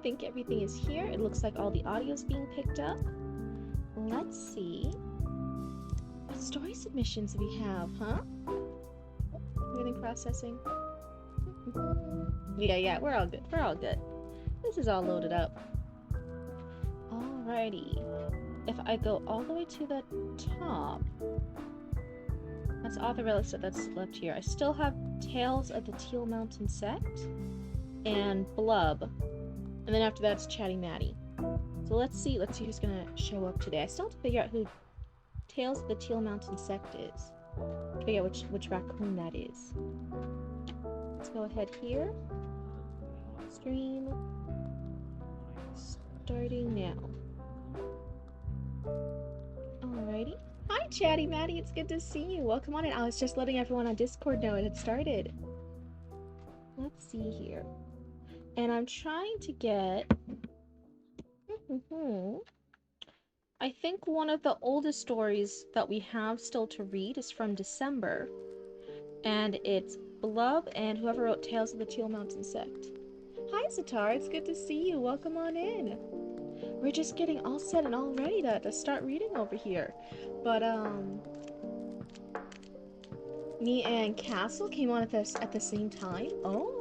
think everything is here. It looks like all the audio's being picked up. Let's see. What story submissions do we have, huh? Everything processing. Yeah, we're all good. We're all good. This is all loaded up. Alrighty. If I go all the way to the top, that's all the relics that's left here. I still have Tales of the Teal Mountain Sect and Blub. And then after that, it's Chatty Matty. So let's see who's gonna show up today. I still have to figure out who Tales of the Teal Mountain Sect is. Figure out which raccoon that is. Let's go ahead here. Stream. Starting now. Alrighty. Hi, Chatty Matty. It's good to see you. Welcome on in. I was just letting everyone on Discord know it had started. Let's see here. And I'm trying to get... I think one of the oldest stories that we have still to read is from December. And it's Blub and whoever wrote Tales of the Teal Mountain Sect. Hi, Zatar. It's good to see you. Welcome on in. We're just getting all set and all ready to start reading over here. But, me and Castle came on at the same time. Oh.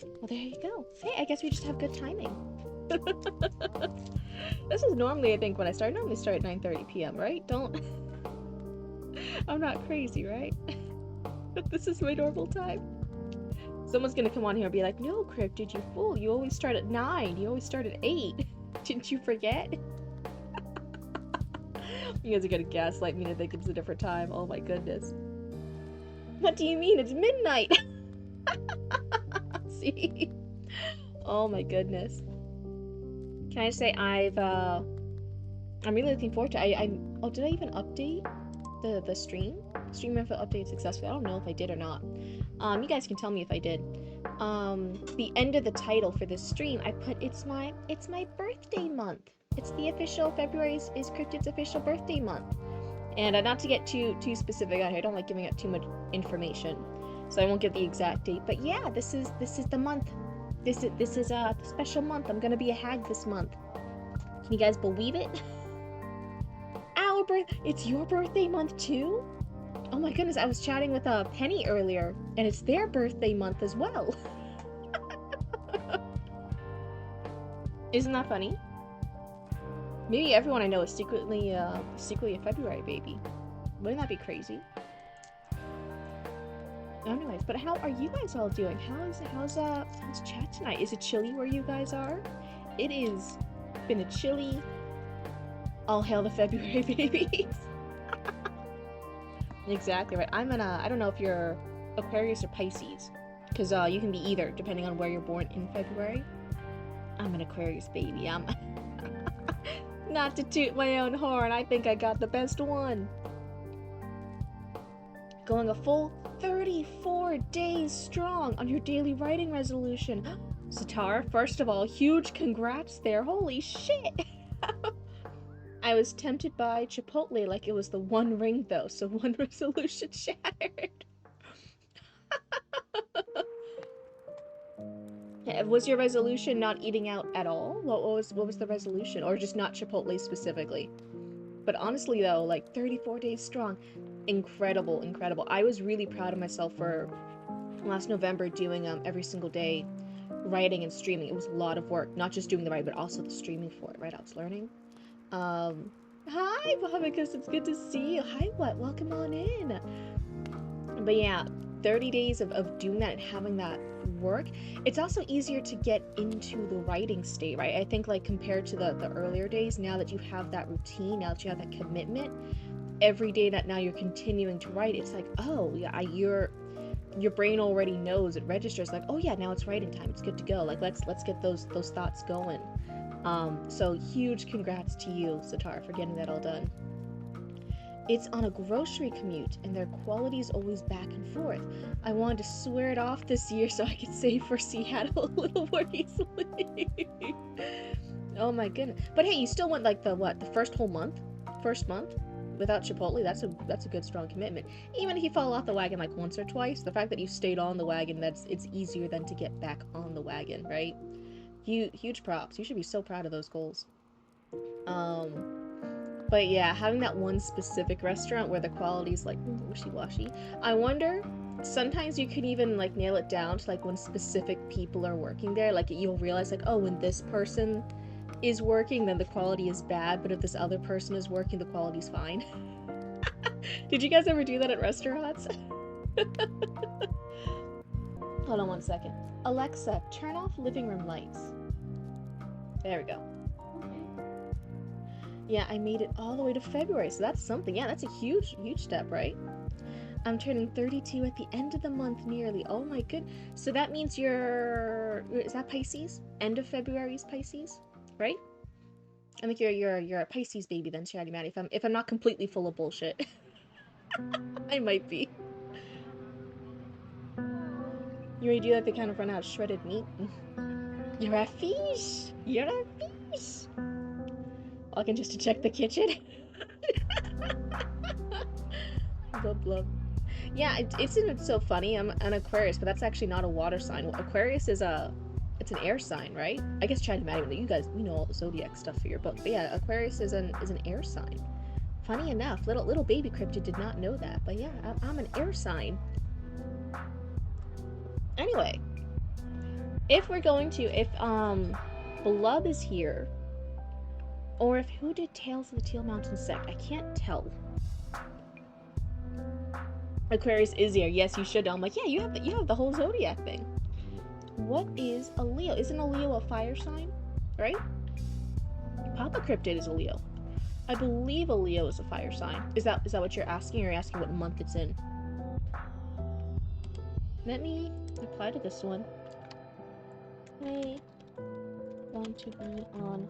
Well, there you go. Hey, I guess we just have good timing. This is normally, I think, when I start. I normally start at 9:30 p.m., right? Don't... I'm not crazy, right? This is my normal time. Someone's gonna come on here and be like, no, Cryptid, you fool. You always start at 9. You always start at 8. Didn't you forget? You guys are gonna gaslight me to think it's a different time. Oh my goodness. What do you mean? It's midnight! See? Oh my goodness. Can I say I'm really looking forward to it. Oh, did I even update the stream? Stream info update successfully. I don't know if I did or not. You guys can tell me if I did. The end of the title for this stream, I put it's my birthday month. It's the official February is Cryptid's official birthday month. And not to get too specific on here. I don't like giving out too much information, so I won't give the exact date. But yeah, this is the month. This is a special month. I'm gonna be a hag this month. Can you guys believe it? Our it's your birthday month too? Oh my goodness, I was chatting with Penny earlier, and it's their birthday month as well. Isn't that funny? Maybe everyone I know is secretly a February baby. Wouldn't that be crazy? Anyways, but how are you guys all doing? How's chat tonight? Is it chilly where you guys are? It is been a chilly. All hail the February babies. Exactly right. I'm I don't know if you're Aquarius or Pisces, because you can be either depending on where you're born in February. I'm an Aquarius baby. I'm not to toot my own horn. I think I got the best one. Going a full 34 days strong on your daily writing resolution. Zatar, first of all, huge congrats there. Holy shit! I was tempted by Chipotle like it was the One Ring though, so one resolution shattered. Was your resolution not eating out at all? What was the resolution? Or just not Chipotle specifically? But honestly though, like 34 days strong. Incredible. I was really proud of myself for last November doing every single day writing and streaming. It was a lot of work, not just doing the writing, but also the streaming for it, right? I was learning. Hi, Bobicus, it's good to see you. Hi, welcome on in. But yeah, 30 days of doing that and having that work, it's also easier to get into the writing state, right? I think like compared to the earlier days, now that you have that routine, now that you have that commitment, every day that now you're continuing to write, it's like, oh yeah, your brain already knows, it registers like, oh yeah, now it's writing time, it's good to go, like let's get those thoughts going. So huge congrats to you, Zatar, for getting that all done. It's on a grocery commute, and their quality is always back and forth. I wanted to swear it off this year so I could save for Seattle a little more easily. Oh my goodness. But hey, you still went like the first month without Chipotle. That's a good strong commitment. Even if you fall off the wagon like once or twice, the fact that you stayed on the wagon, it's easier than to get back on the wagon, right? Huge props. You should be so proud of those goals. But yeah, having that one specific restaurant where the quality's like wishy-washy. I wonder, sometimes you can even like nail it down to like when specific people are working there. Like you'll realize like, oh, when this person is working, then the quality is bad, but if this other person is working, the quality's fine. Did you guys ever do that at restaurants? Hold on one second. Alexa, turn off living room lights. There we go. Yeah, I made it all the way to February, so that's something. Yeah, that's a huge step, right? I'm turning 32 at the end of the month nearly. Oh my good. So that means you're... Is that Pisces? End of February is Pisces, right? I think you're a Pisces baby then, Chatty Matty, if I'm not completely full of bullshit. I might be. You already do that, they kind of run out of shredded meat. You're a fish! You're a fish! Walking just to check the kitchen. Blub blub. Yeah, isn't it so funny? I'm an Aquarius, but that's actually not a water sign. Aquarius is it's an air sign, right? I guess Chatty Matty, you guys, you know all the zodiac stuff for your book. But yeah, Aquarius is an air sign. Funny enough, little baby Cryptid did not know that. But yeah, I'm an air sign. Anyway, if Blub is here, or if who did Tales of the Teal Mountain Sect, I can't tell. Aquarius is here. Yes, you should know. I'm like, yeah, you have the whole zodiac thing. What is a Leo? Isn't a Leo a fire sign? Right? Papa Cryptid is a Leo. I believe a Leo is a fire sign. Is that what you're asking, or you're asking what month it's in? Let me reply to this one. I want to be on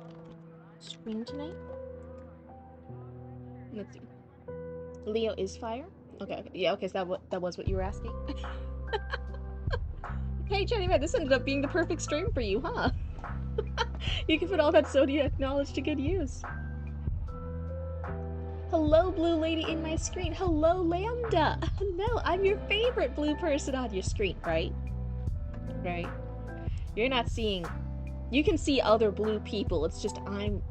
stream tonight. Let's see. Leo is fire? Okay. Yeah, okay, so that was what you were asking? Hey, Jenny, man, this ended up being the perfect stream for you, huh? You can put all that zodiac knowledge to good use. Hello, blue lady in my screen. Hello, Lambda. No, I'm your favorite blue person on your screen, right? Right? You're not seeing... You can see other blue people. It's just I'm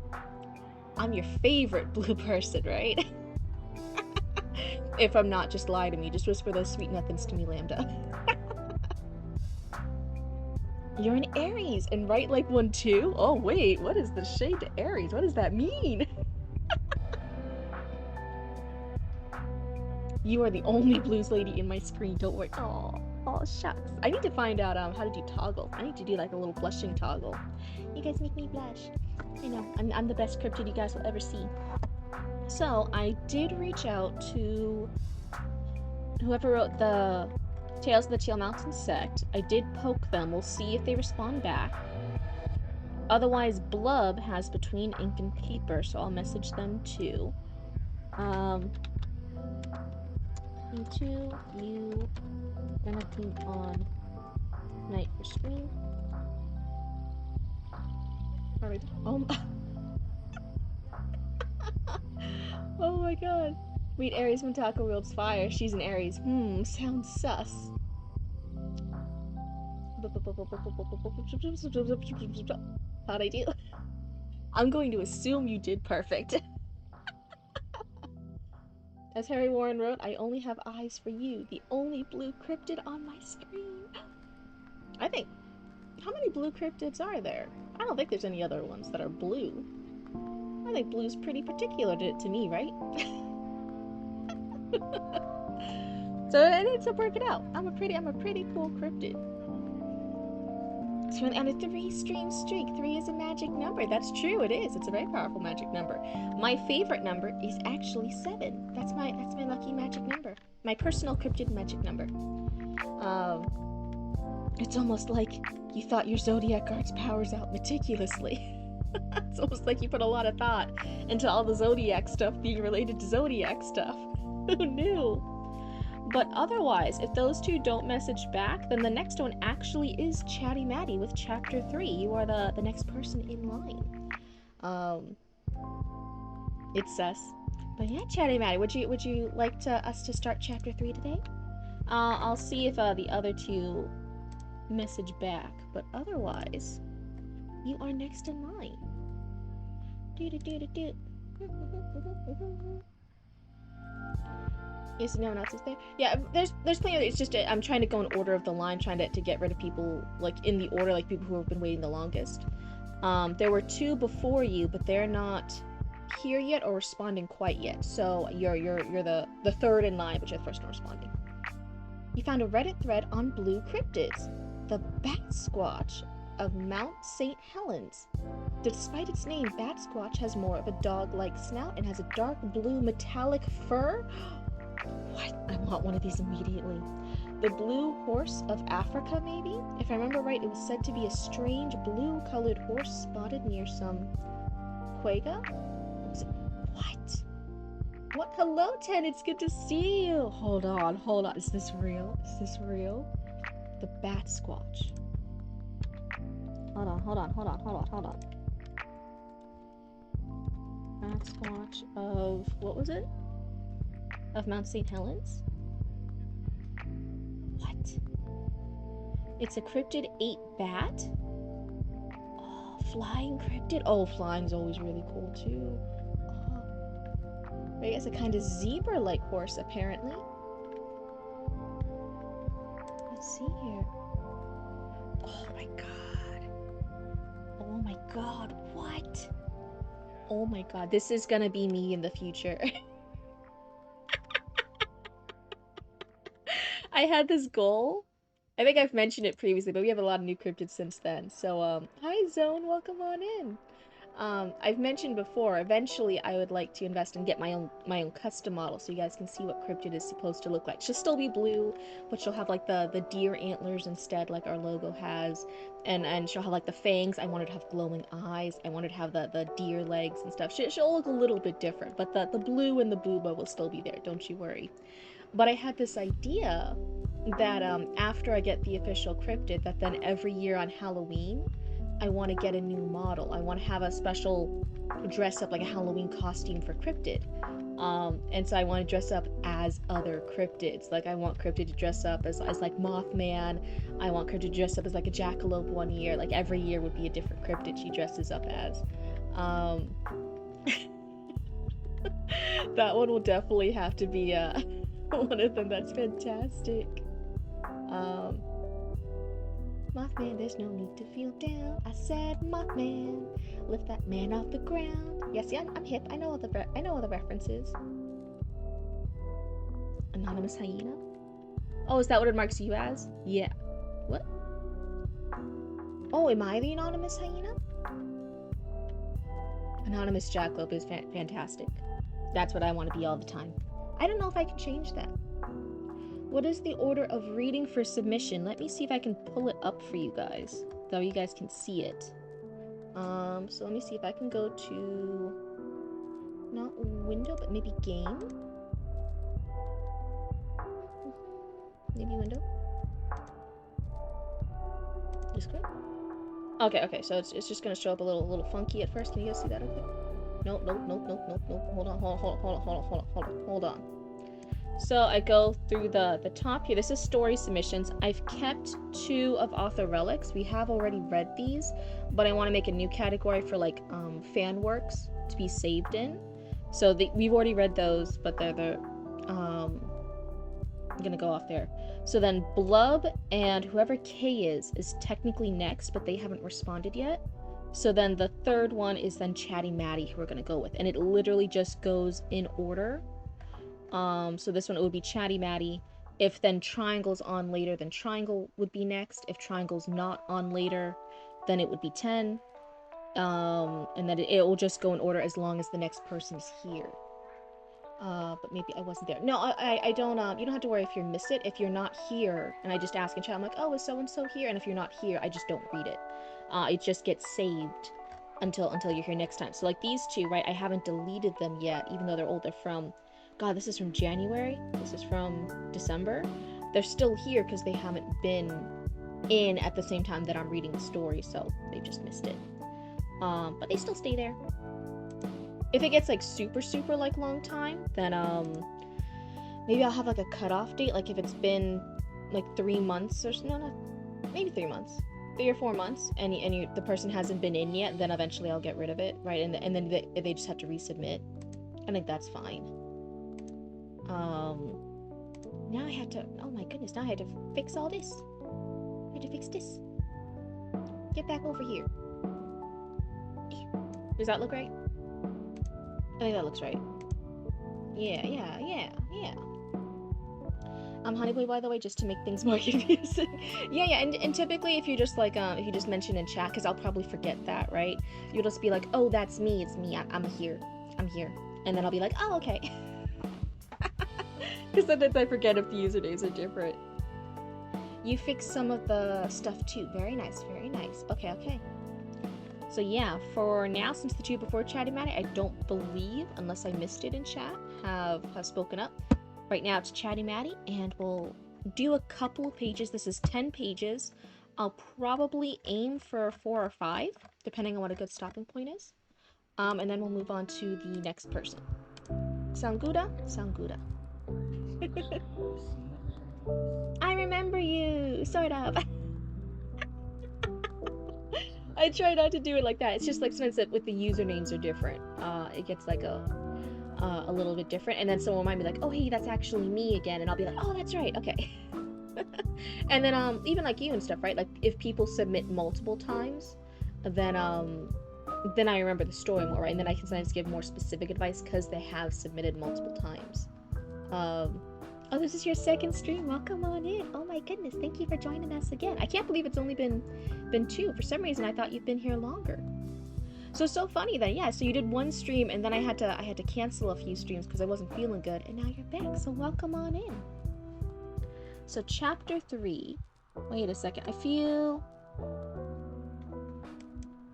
your favorite blue person, right? If I'm not, just lie to me. Just whisper those sweet nothings to me, Lambda. You're an Aries, and write like one too? Oh wait, what is the shade to Aries? What does that mean? You are the only blues lady in my screen, don't worry. Oh, shucks. I need to find out how to do toggle. I need to do like a little blushing toggle. You guys make me blush. I know, I'm the best cryptid you guys will ever see. So, I did reach out to whoever wrote the Tales of the Teal Mountain Sect. I did poke them. We'll see if they respond back. Otherwise, Blub has Between Ink and Paper, so I'll message them too. You gonna be on night for stream. Alright. Oh my god. Meet Aries when Taco World's fire. She's an Aries. Sounds sus. How'd I do? I'm going to assume you did perfect. As Harry Warren wrote, I only have eyes for you, the only blue cryptid on my screen. I think... How many blue cryptids are there? I don't think there's any other ones that are blue. I think blue's pretty particular to me, right? So I need to work it out. I'm a pretty cool cryptid. So on a 3-stream streak, 3 is a magic number. That's true, it is. It's a very powerful magic number. My favorite number is actually 7. That's my lucky magic number. My personal cryptid magic number. It's almost like you thought your zodiac guard's powers out meticulously. It's almost like you put a lot of thought into all the zodiac stuff being related to zodiac stuff. Who knew? But otherwise, if those two don't message back, then the next one actually is Chatty Matty with Chapter 3. You are the next person in line. It's sus. But yeah, Chatty Matty, would you like us to start Chapter 3 today? I'll see if the other two message back, but otherwise, You are next in line. Do. Yes, no one else is there. Yeah, there's plenty of it. It's just I'm trying to go in order of the line, trying to get rid of people like in the order, like people who have been waiting the longest. There were 2 before you, but they're not here yet or responding quite yet. So you're the third in line, but you're the first one responding. You found a Reddit thread on blue cryptids, the Bat Squatch of Mount St. Helens. Despite its name, Bat Squatch has more of a dog-like snout and has a dark blue metallic fur. What? I want one of these immediately. The blue horse of Africa, maybe? If I remember right, it was said to be a strange blue-colored horse spotted near some quagga. What? What? Hello, Ten. It's good to see you. Hold on. Is this real? The Bat Squatch. Hold on. Bat Squatch of... what was it? Of Mount St. Helens? What? It's a cryptid 8 bat? Oh, flying cryptid? Oh, flying's always really cool too. Oh. I guess a kind of zebra-like horse, apparently. Let's see here. Oh my god, what? Oh my god, this is gonna be me in the future. I had this goal. I think I've mentioned it previously, but we have a lot of new cryptids since then. So, hi Zone, welcome on in. I've mentioned before, eventually I would like to invest and get my own custom model so you guys can see what cryptid is supposed to look like. She'll still be blue, but she'll have like the deer antlers instead, like our logo has. And she'll have like the fangs. I wanted to have glowing eyes. I wanted to have the deer legs and stuff. She'll look a little bit different, but the blue and the booba will still be there, don't you worry. But I had this idea that after I get the official cryptid, that then every year on Halloween, I want to get a new model. I want to have a special dress up, like a Halloween costume for cryptid. And so I want to dress up as other cryptids. Like I want cryptid to dress up as like Mothman. I want cryptid to dress up as like a jackalope one year. Like every year would be a different cryptid she dresses up as. That one will definitely have to be one of them. That's fantastic. Mothman, there's no need to feel down. I said, Mothman, lift that man off the ground. Yes, yeah, I'm hip. I know all the references. Anonymous hyena. Oh, is that what it marks you as? Yeah. What? Oh, am I the anonymous hyena? Anonymous jackalope is fantastic. That's what I want to be all the time. I don't know if I can change that. What is the order of reading for submission? Let me see if I can pull it up for you guys, though you guys can see it. So let me see if I can go to, not window, but maybe game. Maybe window. Discord. Okay. So it's just gonna show up a little funky at first. Can you guys see that? Okay. Nope. Hold on. So I go through the top here. This is story submissions. I've kept 2 of author relics. We have already read these, but I want to make a new category for like fan works to be saved in. So we've already read those, but they're I'm gonna go off there. So then Blub and whoever K is technically next, but they haven't responded yet. So then the third one is then Chatty Matty, who we're gonna go with, and it literally just goes in order. So this one, it would be Chatty Matty. If then Triangle's on later, then Triangle would be next. If Triangle's not on later, then it would be 10. And then it will just go in order as long as the next person's here. But maybe I wasn't there. No, I don't, you don't have to worry if you missed it. If you're not here, and I just ask in chat, I'm like, oh, is so-and-so here? And if you're not here, I just don't read it. It just gets saved until you're here next time. So like these 2, right, I haven't deleted them yet, even though they're old. They're from... God, this is from January. This is from December. They're still here because they haven't been in at the same time that I'm reading the story, so they just missed it. But they still stay there. If it gets like super like long time, then maybe I'll have like a cutoff date. Like if it's been like 3 months or no, maybe 3 months. 3 or 4 months, and the person hasn't been in yet, then eventually I'll get rid of it, right? And then they just have to resubmit. I think that's fine. Now I had to, oh my goodness, now I had to fix all this. I had to fix this. Get back over here. Does that look right? I think that looks right. Yeah. Honey Boy, by the way, just to make things more confusing. yeah, and typically if you just like, if you just mention in chat, because I'll probably forget that, right? You'll just be like, oh, that's me, it's me, I'm here. And then I'll be like, oh, okay. Because sometimes I forget if the usernames are different. You fixed some of the stuff too. Very nice, very nice. Okay. So yeah, for now, since the two before Chatty Matty, I don't believe, unless I missed it in chat, have spoken up. Right now it's Chatty Matty, and we'll do a couple of pages. This is 10 pages. I'll probably aim for 4 or 5, depending on what a good stopping point is. And then we'll move on to the next person. Sound gooda? Sound gooda. I remember you, sort of. I try not to do it like that. It's just like sometimes that with the usernames are different. It gets like a little bit different, and then someone might be like, "Oh, hey, that's actually me again," and I'll be like, "Oh, that's right, okay." And then even like you and stuff, right? Like if people submit multiple times, then I remember the story more, right? And then I can sometimes give more specific advice because they have submitted multiple times. Oh, this is your second stream. Welcome on in. Oh my goodness, thank you for joining us again. I can't believe it's only been 2. For some reason, I thought you've been here longer. So funny then. Yeah, so you did 1 stream, and then I had to cancel a few streams because I wasn't feeling good, and now you're back. So welcome on in. So chapter 3. Wait a second. I feel.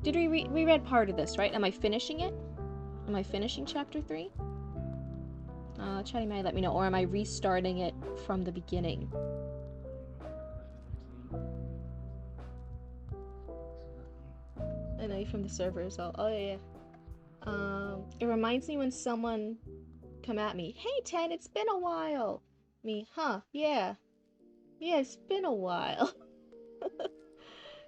Did we read part of this, right? Am I finishing it? Am I finishing chapter 3? Chatty Matty, let me know, or am I restarting it from the beginning? I know you from the server as well. Oh yeah. It reminds me when someone come at me. Hey 10, it's been a while. Me, huh? Yeah. Yeah, it's been a while.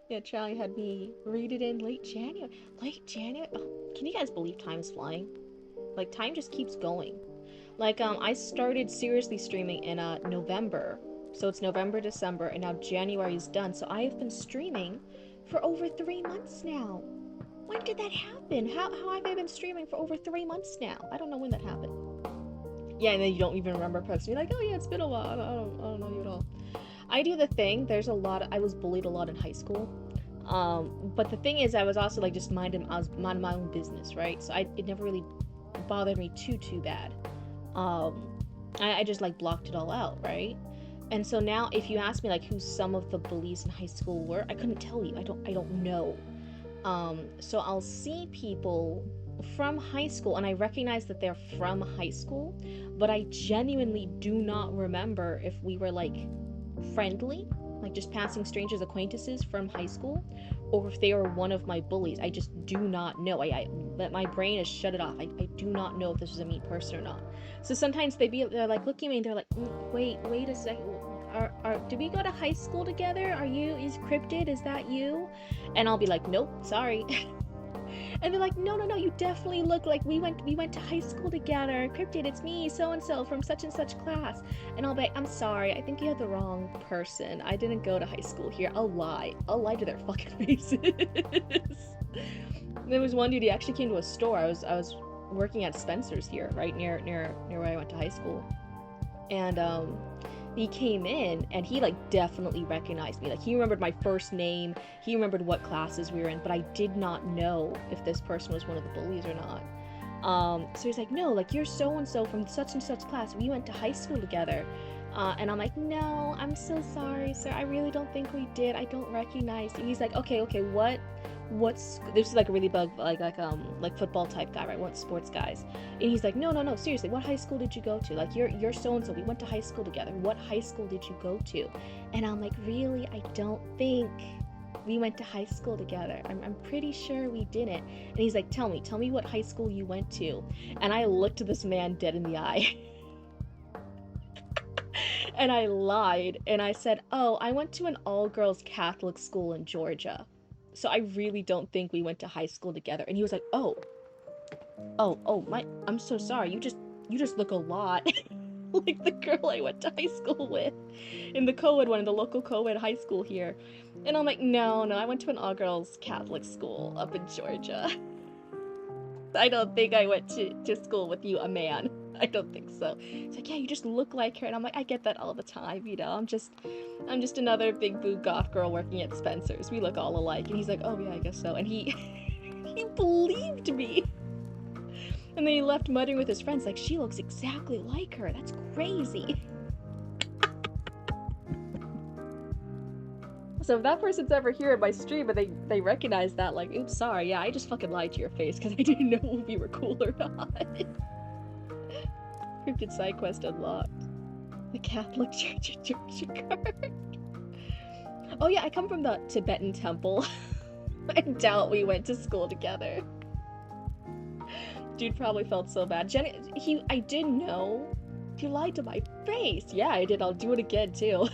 Yeah, Charlie had me read it in late January. Late January? Oh, can you guys believe time is flying? Like, time just keeps going. Like, I started seriously streaming in November. So it's November, December, and now January is done. So I have been streaming for over 3 months now. When did that happen? How have I been streaming for over 3 months now? I don't know when that happened. Yeah, and then you don't even remember posting. You're like, oh yeah, it's been a while. I don't know you at all. I do the thing. There's a lot. I was bullied a lot in high school. But the thing is, I was also like just minding my own business, right? So it never really bothered me too bad. I just like blocked it all out, right? And so now if you ask me like who some of the bullies in high school were, I couldn't tell you. I don't know. So I'll see people from high school and I recognize that they're from high school, but I genuinely do not remember if we were like friendly, like just passing strangers, acquaintances from high school, or if they were one of my bullies. I just do not know. My brain has shut it off. I do not know if this was a mean person or not. So sometimes they're like looking at me and they're like, wait a second. Did we go to high school together? Is Cryptid? Is that you? And I'll be like, nope, sorry. And they're like, no, you definitely look like we went to high school together. Cryptid, it's me, so-and-so from such and such class. And I'll be like, I'm sorry, I think you have the wrong person. I didn't go to high school here. I'll lie to their fucking faces. There was one dude, he actually came to a store. I was working at Spencer's here, right near where I went to high school. And he came in and he like definitely recognized me. Like he remembered my first name, he remembered what classes we were in, but I did not know if this person was one of the bullies or not. So he's like, no, like you're so-and-so from such and such class, we went to high school together. And I'm like, no, I'm so sorry, sir, I really don't think we did, I don't recognize you. He's like, okay, what's this is like a really bug like football type guy, right? What sports guys? And he's like, no, seriously, what high school did you go to? Like you're so and so, we went to high school together. What high school did you go to? And I'm like, really, I don't think we went to high school together. I'm pretty sure we didn't. And he's like, tell me what high school you went to. And I looked this man dead in the eye. And I lied, and I said, oh, I went to an all-girls Catholic school in Georgia. So I really don't think we went to high school together. And he was like, I'm so sorry. You just look a lot like the girl I went to high school with in the co-ed one, in the local co-ed high school here. And I'm like, no, I went to an all-girls Catholic school up in Georgia. I don't think I went to school with you, a man. I don't think so. It's like, yeah, you just look like her. And I'm like, I get that all the time, you know. I'm just another big boo goth girl working at Spencer's. We look all alike. And he's like, oh yeah, I guess so. And he he believed me. And then he left muttering with his friends like, she looks exactly like her. That's crazy. So if that person's ever here at my stream and they recognize that, like, oops, sorry, yeah, I just fucking lied to your face because I didn't know if you were cool or not. Cryptid side quest unlocked. The Catholic Church of Georgia card. Oh yeah, I come from the Tibetan temple. I doubt we went to school together. Dude probably felt so bad. Jenny, I did know. You lied to my face. Yeah, I did. I'll do it again too.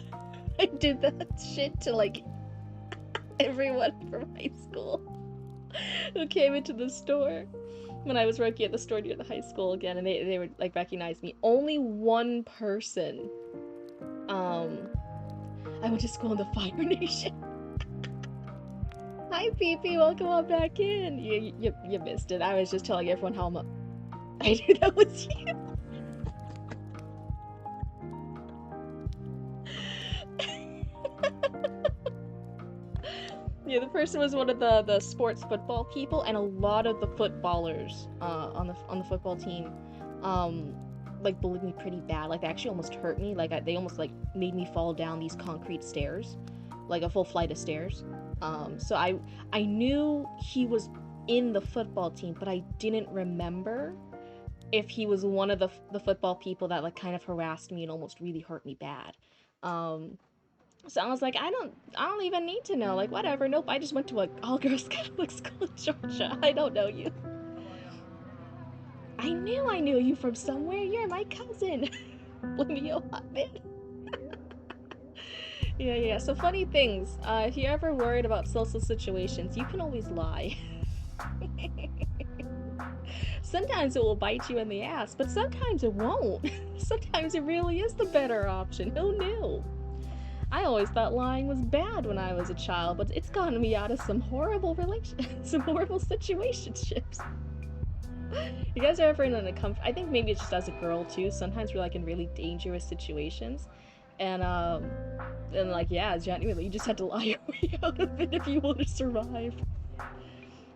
I did that shit to like everyone from high school who came into the store when I was working at the store near the high school again, and they would like recognize me. Only one person. I went to school in the Fire Nation. Hi, PP. Welcome on back in. You missed it. I was just telling everyone how I knew that was you. Yeah, the person was one of the sports football people, and a lot of the footballers on the football team like bullied me pretty bad. Like they actually almost hurt me. Like they almost like made me fall down these concrete stairs, like a full flight of stairs. So I knew he was in the football team, but I didn't remember if he was one of the football people that like kind of harassed me and almost really hurt me bad. So I was like, I don't even need to know. Like, whatever. Nope, I just went to an all-girls Catholic school in Georgia. I don't know you. I knew you from somewhere. You're my cousin. Let me hot man. Yeah. So funny things. If you're ever worried about social situations, you can always lie. Sometimes it will bite you in the ass, but sometimes it won't. Sometimes it really is the better option. Who knew? I always thought lying was bad when I was a child, but it's gotten me out of some horrible situationships. You guys are ever in I think maybe it's just as a girl too. Sometimes we're like in really dangerous situations, and like yeah, genuinely, you just had to lie your way out of it if you want to survive.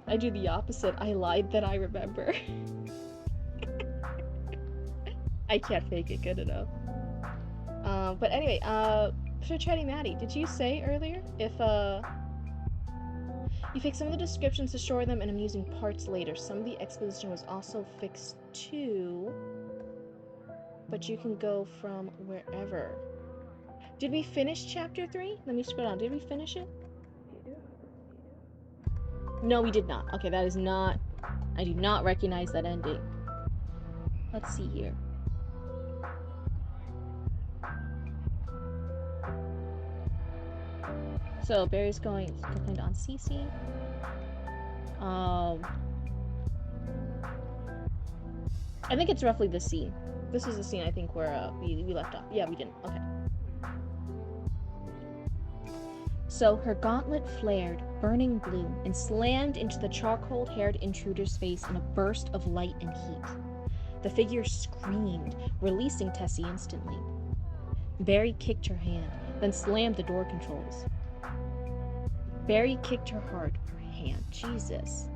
I do the opposite. I lied that I remember. I can't fake it good enough. But anyway, for Chatty Maddie, did you say earlier if you fix some of the descriptions to shore them and amusing parts later? Some of the exposition was also fixed too, but you can go from wherever. Did we finish chapter 3? Let me scroll down. Did we finish it? No, we did not. Okay, that is not... I do not recognize that ending. Let's see here. So, Barry's going to complain on Cece. I think it's roughly this scene. This is the scene, I think, where we left off. Yeah, we didn't. Okay. So her gauntlet flared, burning blue, and slammed into the charcoal-haired intruder's face in a burst of light and heat. The figure screamed, releasing Tessie instantly. Barry kicked her hand, then slammed the door controls. Barry kicked her hard, her hand. Jesus.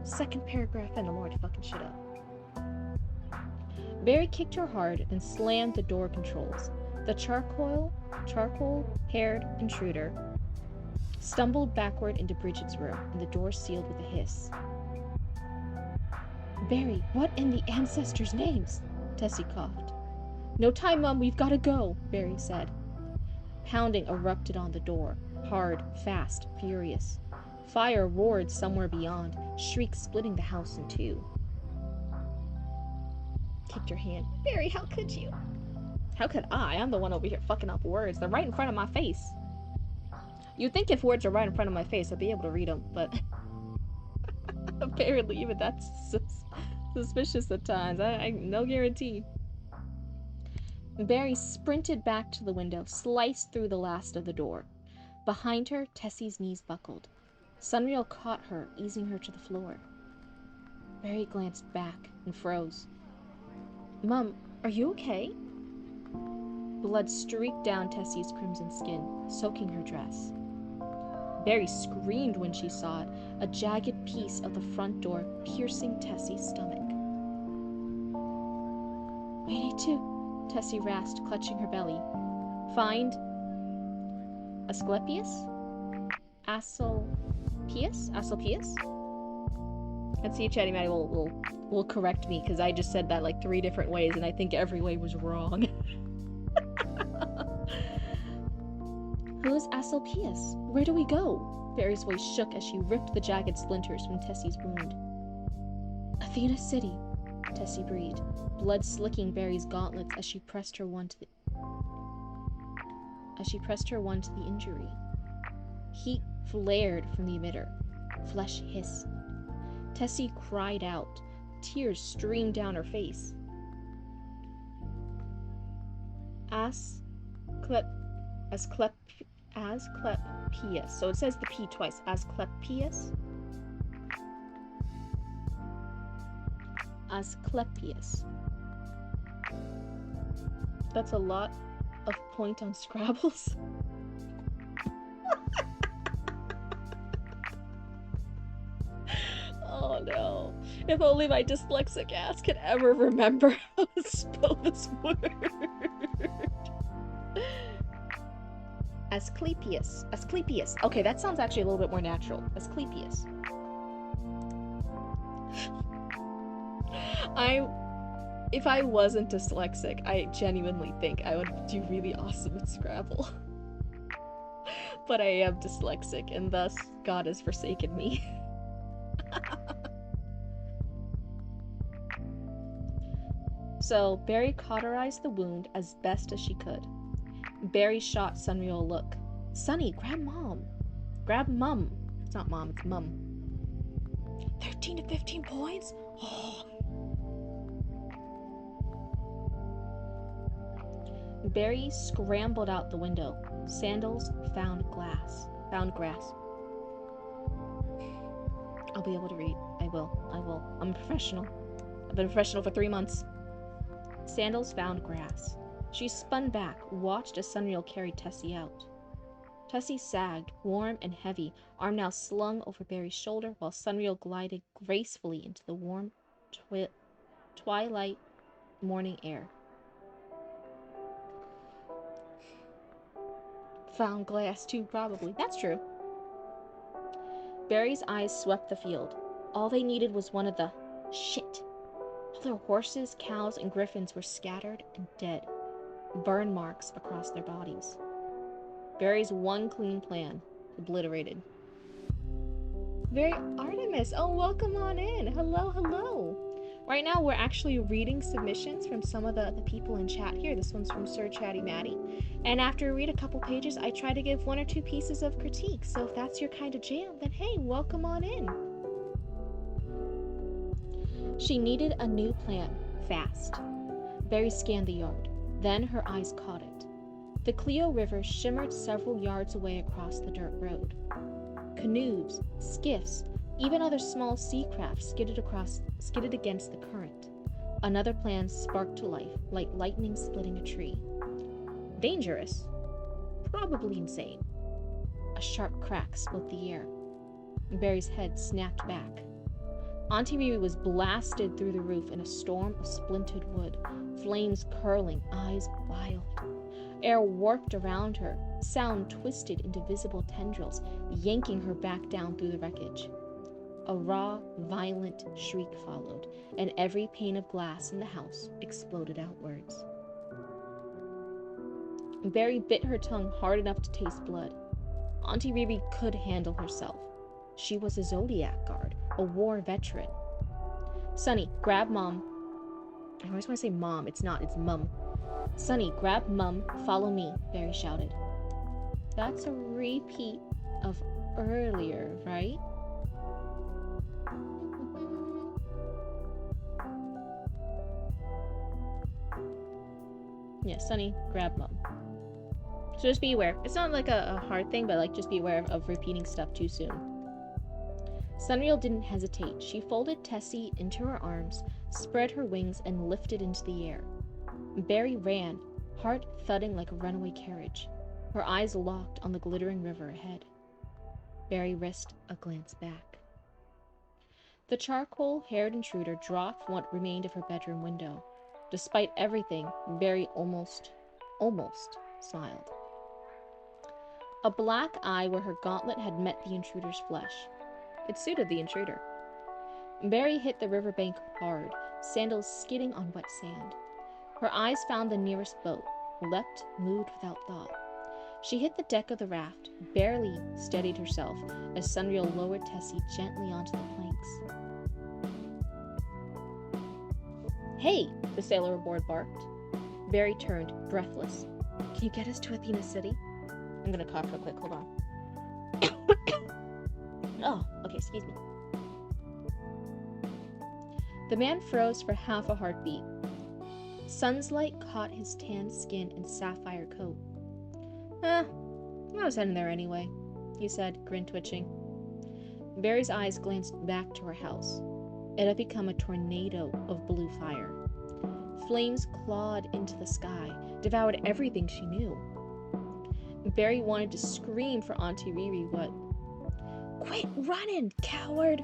Second paragraph and I'm already fucking shit up. Barry kicked her hard, then slammed the door controls. The charcoal-haired intruder stumbled backward into Bridget's room, and the door sealed with a hiss. Barry, what in the ancestors' names? Tessie coughed. No time, Mum, we've gotta go, Barry said. Pounding erupted on the door, hard, fast, furious. Fire roared somewhere beyond, shrieks splitting the house in two. Kicked her hand. Barry, how could you? How could I? I'm the one over here fucking up words. They're right in front of my face. You'd think if words are right in front of my face, I'd be able to read them, but apparently even that's suspicious at times. I no guarantee. Barry sprinted back to the window, sliced through the last of the door. Behind her, Tessie's knees buckled. Sunreal caught her, easing her to the floor. Barry glanced back and froze. Mum, are you okay? Blood streaked down Tessie's crimson skin, soaking her dress. Barry screamed when she saw it, a jagged piece of the front door piercing Tessie's stomach. We need to, Tessie rasped, clutching her belly. Find Asclepius? Asclepius? And see if Chatty Matty will correct me, because I just said that like 3 different ways, and I think every way was wrong. Who is Asclepius? Where do we go? Barry's voice shook as she ripped the jagged splinters from Tessie's wound. Athena City, Tessie breathed, blood slicking Barry's gauntlets as she pressed her one to the injury. Heat flared from the emitter. Flesh hissed. Tessie cried out. Tears streamed down her face. Asclepius. So it says the P twice. Asclepius. Asclepius. That's a lot of point on Scrabbles. Oh no. If only my dyslexic ass could ever remember how to spell this word. Asclepius. Asclepius. Okay, that sounds actually a little bit more natural. Asclepius. If I wasn't dyslexic, I genuinely think I would do really awesome at Scrabble. But I am dyslexic, and thus God has forsaken me. So, Barry cauterized the wound as best as she could. Barry shot Sunreal a look. Sunny, grab Mom. Grab Mum. It's not Mom, it's Mum. 13 to 15 points? Oh. Barry scrambled out the window. Sandals found grass. I'll be able to read. I will. I'm a professional. I've been a professional for 3 months. Sandals found grass. She spun back, watched as Sunreal carried Tessie out. Tessie sagged, warm and heavy, arm now slung over Barry's shoulder, while Sunreal glided gracefully into the warm twilight morning air. Found glass too, probably. That's true. Barry's eyes swept the field. All they needed was one of the shit. All their horses, cows, and griffins were scattered and dead. Burn marks across their bodies. Barry's one clean plan obliterated. Very Artemis, oh, welcome on in. Hello. Right now, we're actually reading submissions from some of the people in chat here. This one's from Sir Chatty Matty. And after we read a couple pages, I try to give 1 or 2 pieces of critique. So if that's your kind of jam, then hey, welcome on in. She needed a new plan, fast. Barry scanned the yard. Then her eyes caught it. The Clio River shimmered several yards away across the dirt road. Canoes, skiffs, even other small sea craft skidded against the current. Another plan sparked to life, like lightning splitting a tree. Dangerous? Probably insane. A sharp crack split the air. Barry's head snapped back. Auntie Riri was blasted through the roof in a storm of splintered wood, flames curling, eyes wild. Air warped around her, sound twisted into visible tendrils, yanking her back down through the wreckage. A raw, violent shriek followed, and every pane of glass in the house exploded outwards. Barry bit her tongue hard enough to taste blood. Auntie Riri could handle herself. She was a Zodiac guard, a war veteran. Sunny, grab Mom. I always want to say Mom. It's not. It's Mum. Sunny, grab Mum, follow me, Barry shouted. That's a repeat of earlier, right? Yeah, Sunny, grab Mum. So just be aware. It's not like a hard thing, but like just be aware of repeating stuff too soon. Sunreal didn't hesitate. She folded Tessie into her arms, spread her wings, and lifted into the air. Barry ran, heart thudding like a runaway carriage, her eyes locked on the glittering river ahead. Barry risked a glance back. The charcoal-haired intruder dropped what remained of her bedroom window. Despite everything, Barry almost smiled. A black eye where her gauntlet had met the intruder's flesh. It suited the intruder. Barry hit the riverbank hard, sandals skidding on wet sand. Her eyes found the nearest boat, leapt, moved without thought. She hit the deck of the raft, barely steadied herself as Sunreal lowered Tessie gently onto the planks. Hey, the sailor aboard barked. Barry turned, breathless. Can you get us to Athena City? I'm gonna cough real quick, hold on. Oh, okay, excuse me. The man froze for half a heartbeat. Sun's light caught his tanned skin and sapphire coat. I was heading there anyway, he said, grin twitching. Barry's eyes glanced back to her house. It had become a tornado of blue fire. Flames clawed into the sky, devoured everything she knew. Barry wanted to scream for Auntie Riri, but... Quit running, coward!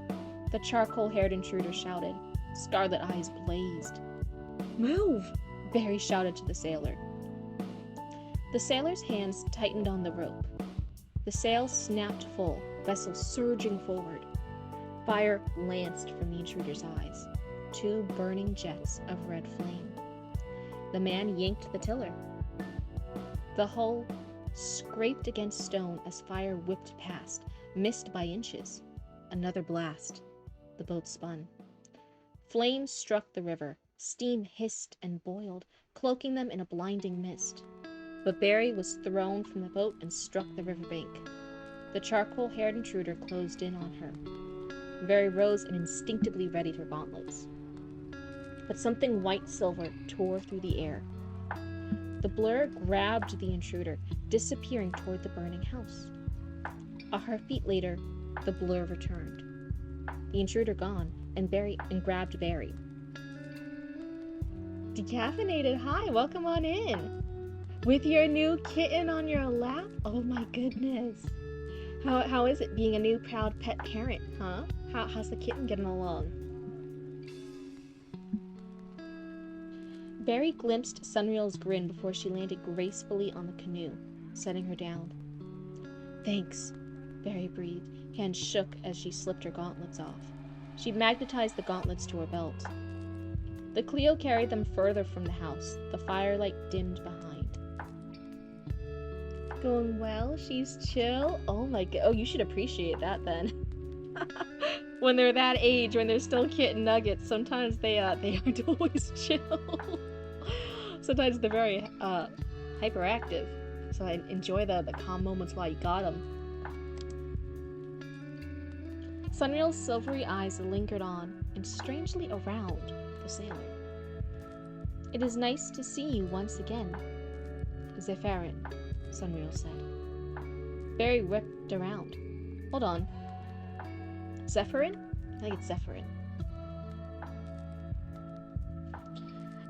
The charcoal-haired intruder shouted. Scarlet eyes blazed. Move! Barry shouted to the sailor. The sailor's hands tightened on the rope. The sail snapped full, vessel surging forward. Fire lanced from the intruder's eyes, 2 burning jets of red flame. The man yanked the tiller. The hull scraped against stone as fire whipped past, missed by inches. Another blast. The boat spun. Flames struck the river. Steam hissed and boiled, cloaking them in a blinding mist. But Barry was thrown from the boat and struck the riverbank. The charcoal-haired intruder closed in on her. Barry rose and instinctively readied her gauntlets. But something white-silver tore through the air. The blur grabbed the intruder, disappearing toward the burning house. A heartbeat later, the blur returned. The intruder gone, and grabbed Barry. Decaffeinated, hi, welcome on in. With your new kitten on your lap? Oh my goodness. How is it being a new proud pet parent, huh? How's the kitten getting along? Barry glimpsed Sunreal's grin before she landed gracefully on the canoe, setting her down. Thanks, Barry breathed. Hands shook as she slipped her gauntlets off. She magnetized the gauntlets to her belt. The Clio carried them further from the house, the firelight dimmed behind. Going well? She's chill? Oh my god. Oh, you should appreciate that then. When they're that age, when they're still kitten nuggets, sometimes they aren't always chill. Sometimes they're very hyperactive. So I enjoy the calm moments while you got them. Sunreal's silvery eyes lingered on and strangely around the sailor. It is nice to see you once again, Zephyrin, Sunreal said. Barry whipped around. Hold on. Zephyrin? I think it's Zephyrin.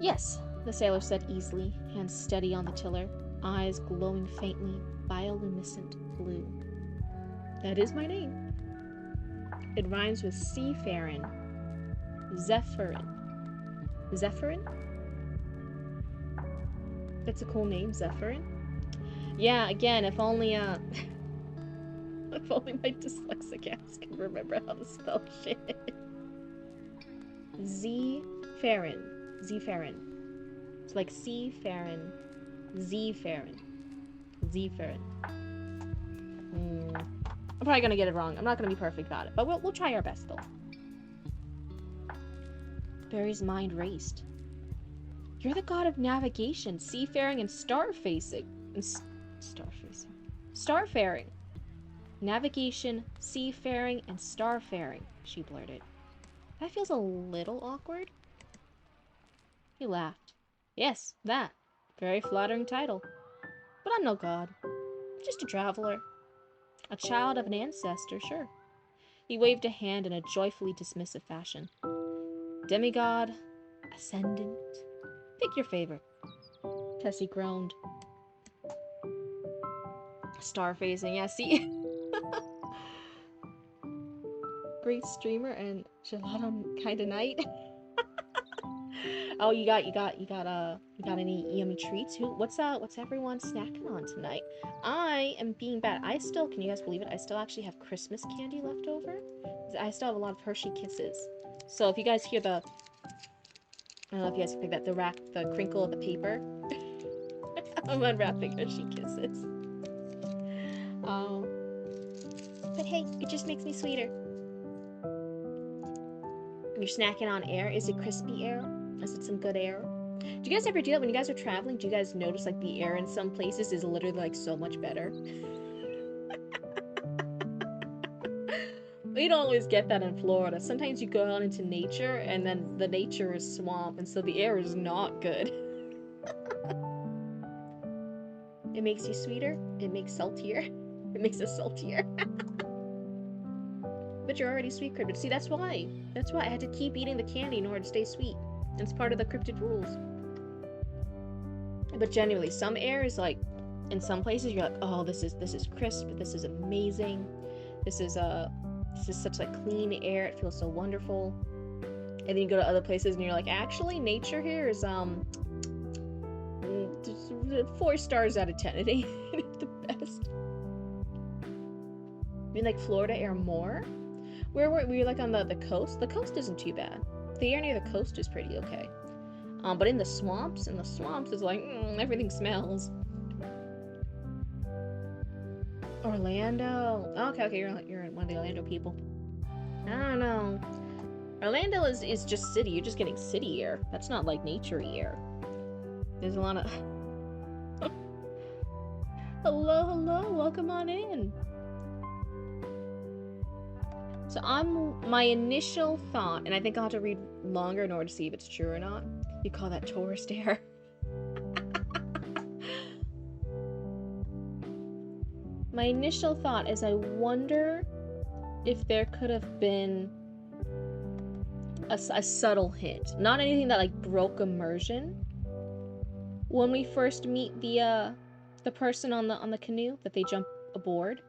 Yes, the sailor said easily, hands steady on the tiller, eyes glowing faintly, bioluminescent blue. That is my name. It rhymes with seafarin. Zephyrin. Zephyrin? That's a cool name, Zephyrin. Yeah, again, if only if only my dyslexic ass could remember how to spell shit. Zephyrin. Zephyrin. It's like seafarin. Zephyrin. Zephyrin. I'm probably gonna get it wrong. I'm not gonna be perfect about it, but we'll try our best, though. Barry's mind raced. You're the god of navigation, seafaring, and starfacing. Starfaring. Navigation, seafaring, and starfaring, she blurted. That feels a little awkward. He laughed. Yes, that. Very flattering title. But I'm no god. Just a traveler. A child of an ancestor, sure. He waved a hand in a joyfully dismissive fashion. Demigod, ascendant. Pick your favorite. Tessie groaned. Starfacing, yeah, see? Great streamer and gelato kinda night. Oh, you got any yummy treats? What's everyone snacking on tonight? I am being bad. Can you guys believe it? I still actually have Christmas candy left over. I still have a lot of Hershey Kisses. So if you guys hear I don't know if you guys can pick that, the crinkle of the paper. I'm unwrapping Hershey Kisses. But hey, it just makes me sweeter. You're snacking on air. Is it crispy air? Is it some good air? Do you guys ever do that when you guys are traveling? Do you guys notice like the air in some places is literally like so much better? We don't always get that in Florida. Sometimes you go out into nature and then the nature is swamp and so the air is not good. It makes you sweeter. It makes saltier. It makes us saltier. But you're already sweet, Cryptid. See, that's why. That's why I had to keep eating the candy in order to stay sweet. It's part of the Cryptid rules. But genuinely, some air is like, in some places you're like, oh, this is crisp. This is amazing. This is such like clean air. It feels so wonderful. And then you go to other places and you're like, actually, nature here is 4 stars out of 10. It ain't the best. I mean, like Florida air more. Where were we? Like on the coast? The coast isn't too bad. The air near the coast is pretty okay. But in the swamps is like, everything smells. Orlando. Okay, you're one of the Orlando people. I don't know. Orlando is just city. You're just getting city air. That's not like nature-y air. There's a lot of... Hello, welcome on in. So my initial thought, and I think I'll have to read longer in order to see if it's true or not. You call that tourist air? My initial thought is I wonder if there could have been a subtle hint. Not anything that like broke immersion. When we first meet the person on the canoe that they jump aboard.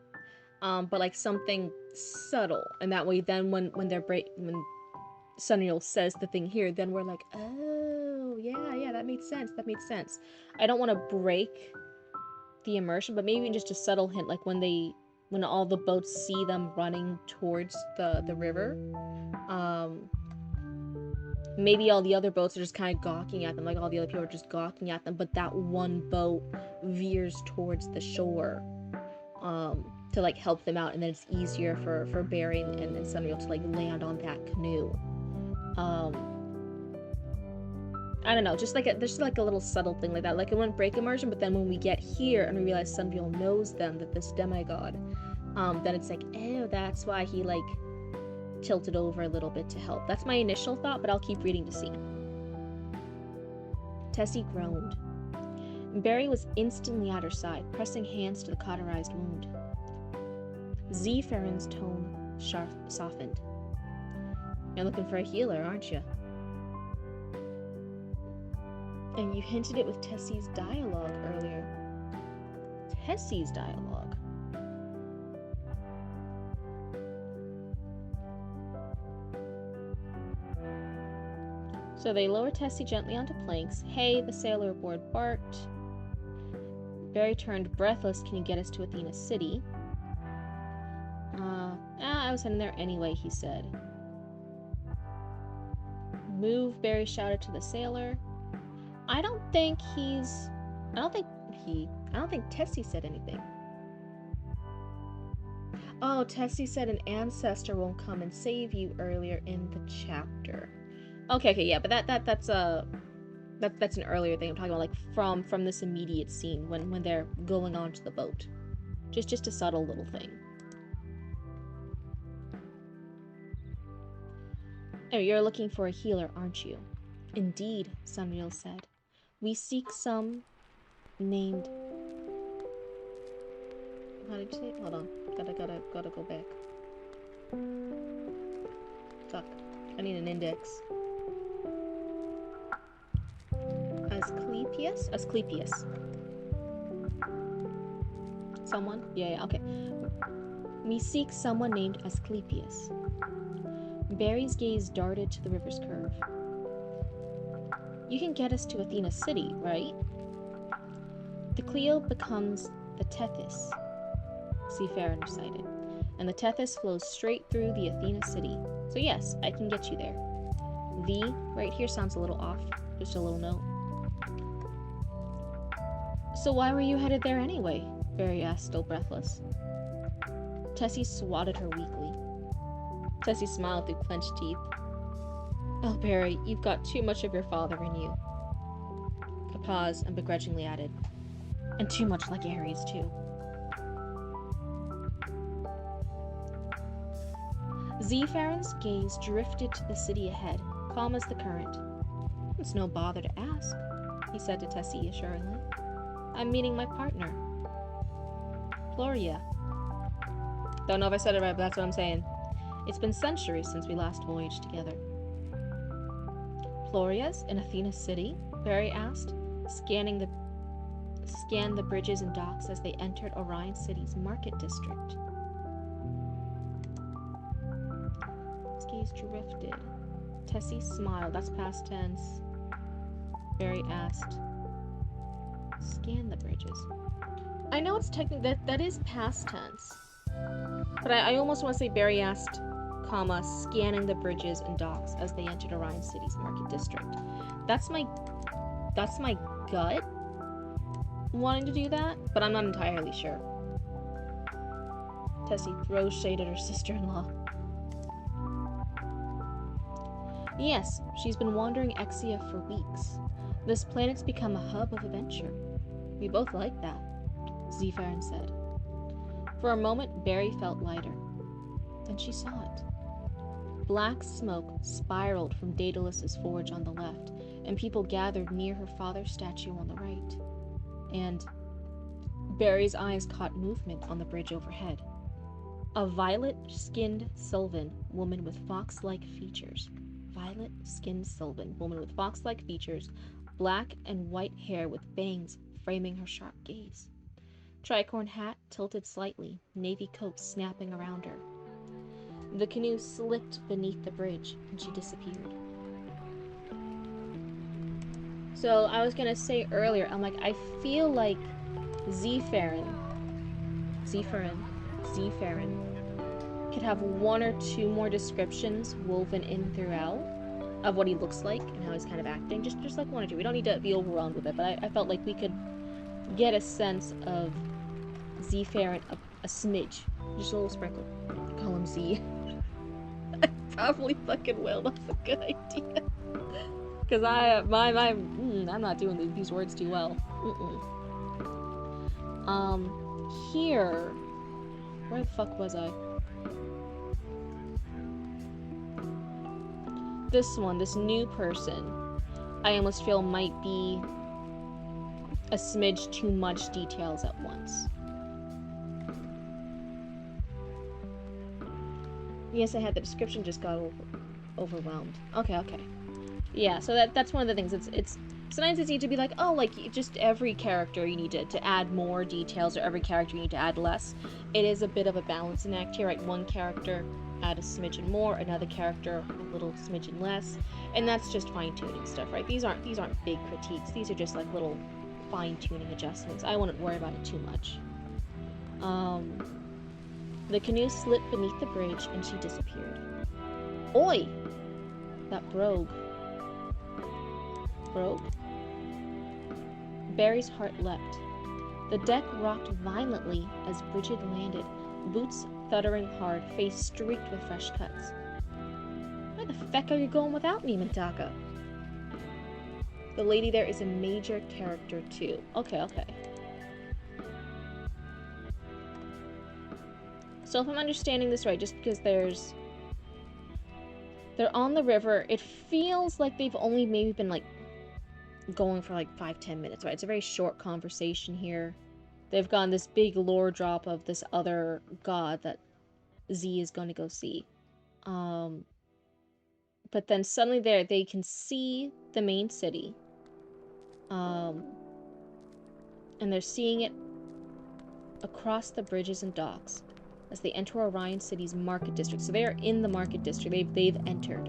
But like something subtle, and that way then when Sunreal says the thing here, then we're like, oh yeah, that made sense. I don't want to break the immersion, but maybe just a subtle hint, like when all the boats see them running towards the river, maybe all the other boats are just kind of gawking at them, like all the other people are just gawking at them, but that one boat veers towards the shore to like help them out, and then it's easier for Barry and Sunreal to like land on that canoe. I don't know, just like a little subtle thing like that. Like it wouldn't break immersion, but then when we get here and we realize Sunreal knows them, that this demigod, then it's like, oh, that's why he like tilted over a little bit to help. That's my initial thought, but I'll keep reading to see. Tessie groaned. Barry was instantly at her side, pressing hands to the cauterized wound. Farron's tone softened. You're looking for a healer, aren't you? And you hinted it with Tessie's dialogue earlier. Tessie's dialogue? So they lower Tessie gently onto planks. Hey, the sailor aboard barked. Barry turned breathless. Can you get us to Athena City? I was heading there anyway, he said. Move, Barry shouted to the sailor. I don't think Tessie said anything. Oh, Tessie said an ancestor won't come and save you earlier in the chapter. Okay, yeah, but That's an earlier thing I'm talking about, like from this immediate scene when they're going onto the boat. Just a subtle little thing. Oh, you're looking for a healer, aren't you? Indeed, Sunreal said. We seek some named... How did you say it? Hold on. Gotta go back. Fuck. I need an index. Asclepius? Asclepius. Someone? Yeah, okay. We seek someone named Asclepius. Barry's gaze darted to the river's curve. You can get us to Athena City, right? The Cleo becomes the Tethys, Seafarer recited, and the Tethys flows straight through the Athena City. So yes, I can get you there. The right here sounds a little off. Just a little note. So why were you headed there anyway? Barry asked, still breathless. Tessie swatted her weakly. Tessie smiled through clenched teeth. Oh, Barry, you've got too much of your father in you. A pause and begrudgingly added, and too much like Ares, too. Zefaren's gaze drifted to the city ahead, calm as the current. It's no bother to ask, he said to Tessie assuringly. I'm meeting my partner. Floria. Don't know if I said it right, but that's what I'm saying. It's been centuries since we last voyaged together. Floria's in Athena City? Barry asked, scanned the bridges and docks as they entered Orion City's market district. His gaze drifted. Tessie smiled. That's past tense. Barry asked, scan the bridges. I know it's technically that is past tense. But I almost want to say Barry asked, comma, scanning the bridges and docks as they entered Orion City's market district. That's my gut wanting to do that, but I'm not entirely sure. Tessie throws shade at her sister-in-law. Yes, she's been wandering Exia for weeks. This planet's become a hub of adventure. We both like that, Zephyrin said. For a moment, Barry felt lighter. Then she saw it. Black smoke spiraled from Daedalus's forge on the left, and people gathered near her father's statue on the right. And Barry's eyes caught movement on the bridge overhead. A violet-skinned Sylvan woman with fox-like features. Violet-skinned Sylvan woman with fox-like features, black and white hair with bangs framing her sharp gaze. Tricorn hat tilted slightly, navy coat snapping around her. The canoe slipped beneath the bridge, and she disappeared. So I was gonna say earlier, I'm like, I feel like Zephyrin could have one or two more descriptions woven in throughout of what he looks like and how he's kind of acting. Just like one or two. We don't need to be overwhelmed with it, but I felt like we could get a sense of Zephyrin, a smidge. Just a little sprinkle. Call him Z. I probably fucking will. That's a good idea. Because I'm not doing these words too well. Here, where the fuck was I? This new person, I almost feel might be a smidge too much details at once. Yes, I had the description, just got overwhelmed. Okay. Yeah, so that's one of the things. It's sometimes it's easy to be like, oh, like just every character you need to add more details, or every character you need to add less. It is a bit of a balancing act here, right? One character add a smidgen more, another character a little smidgen less, and that's just fine-tuning stuff, right? These aren't big critiques. These are just like little fine-tuning adjustments. I wouldn't worry about it too much. The canoe slipped beneath the bridge and she disappeared. Oi! That brogue. Brogue? Barry's heart leapt. The deck rocked violently as Bridget landed, boots thuddering hard, face streaked with fresh cuts. Where the feck are you going without me, Mitaka? The lady there is a major character too. Okay. So if I'm understanding this right, just because they're on the river, it feels like they've only maybe been like going for like 5-10 minutes, right? It's a very short conversation here. They've gotten this big lore drop of this other god that Z is going to go see. But then suddenly they can see the main city. And they're seeing it across the bridges and docks as they enter Orion City's market district. So they are in the market district. They've entered.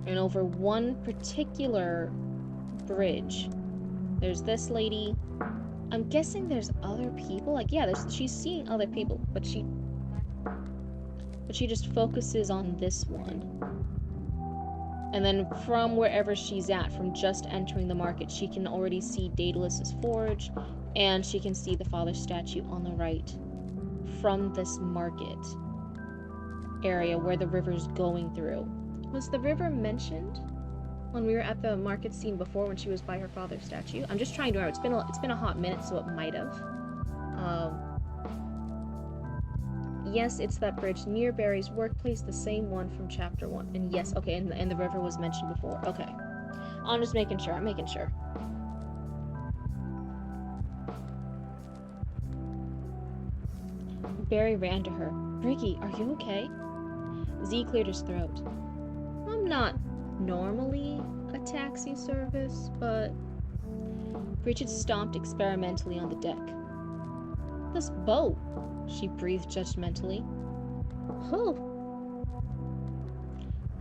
And over one particular bridge, there's this lady. I'm guessing there's other people. Like, yeah, she's seeing other people, but she just focuses on this one. And then from wherever she's at, from just entering the market, she can already see Daedalus's forge, and she can see the father statue on the right from this market area where the river's going through. Was the river mentioned when we were at the market scene before, when she was by her father's statue? I'm just trying to remember. It's been a hot minute, so it might have. Yes, it's that bridge near Barry's workplace, the same one from chapter 1. And yes, okay, and the river was mentioned before. Okay. I'm just making sure. I'm making sure. Barry ran to her. Briggy, are you okay? Z cleared his throat. I'm not normally a taxi service, but... Bridget stomped experimentally on the deck. This boat, she breathed judgmentally. Who?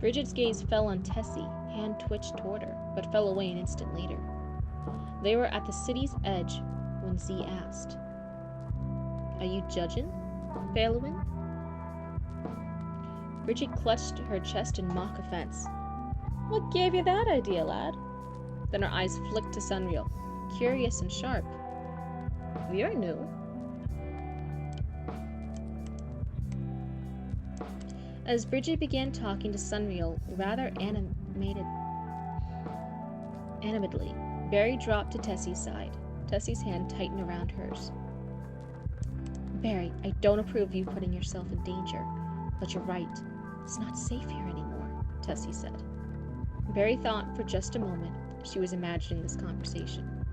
Bridget's gaze fell on Tessie, hand twitched toward her, but fell away an instant later. They were at the city's edge when Z asked, Are you judging, Phelan? Bridget clutched her chest in mock offense. What gave you that idea, lad? Then her eyes flicked to Sunreal, curious and sharp. You're new. As Bridget began talking to Sunreal rather animatedly, Barry dropped to Tessie's side. Tessie's hand tightened around hers. Barry, I don't approve of you putting yourself in danger, but you're right. It's not safe here anymore, Tessie said. Barry thought for just a moment she was imagining this conversation.